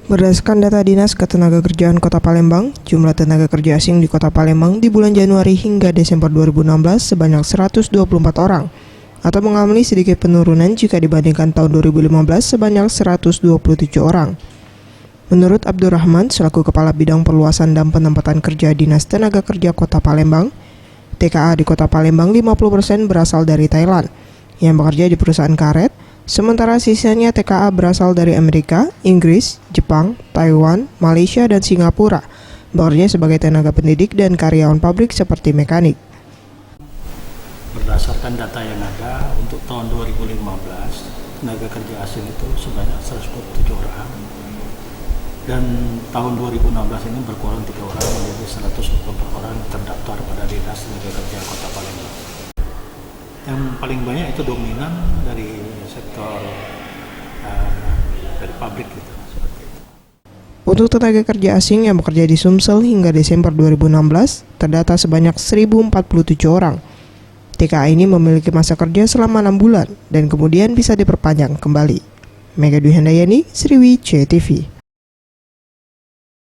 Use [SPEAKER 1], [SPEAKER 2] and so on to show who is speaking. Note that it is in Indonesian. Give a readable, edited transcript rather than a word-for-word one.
[SPEAKER 1] Berdasarkan data Dinas Ketenagakerjaan Kota Palembang, jumlah tenaga kerja asing di Kota Palembang di bulan Januari hingga Desember 2016 sebanyak 124 orang, atau mengalami sedikit penurunan jika dibandingkan tahun 2015 sebanyak 127 orang. Menurut Abdurrahman, selaku Kepala Bidang Perluasan dan Penempatan Kerja Dinas Tenaga Kerja Kota Palembang, TKA di Kota Palembang 50% berasal dari Thailand, yang bekerja di perusahaan karet, sementara sisanya TKA berasal dari Amerika, Inggris, Jepang, Taiwan, Malaysia, dan Singapura, bekerja sebagai tenaga pendidik dan karyawan pabrik seperti mekanik.
[SPEAKER 2] Berdasarkan data yang ada untuk tahun 2015, tenaga kerja asing itu sebanyak 127 orang. Dan tahun 2016 ini berkurang 3 orang menjadi 124 orang terdaftar pada Dinas Tenaga Kerja Kota Palembang. Yang paling banyak itu dominan dari sektor dari pabrik gitu.
[SPEAKER 1] Untuk tenaga kerja asing yang bekerja di Sumsel hingga Desember 2016, terdata sebanyak 1.047 orang. TKA ini memiliki masa kerja selama 6 bulan dan kemudian bisa diperpanjang kembali. Mega Dwi Handayani, Sriwijaya TV.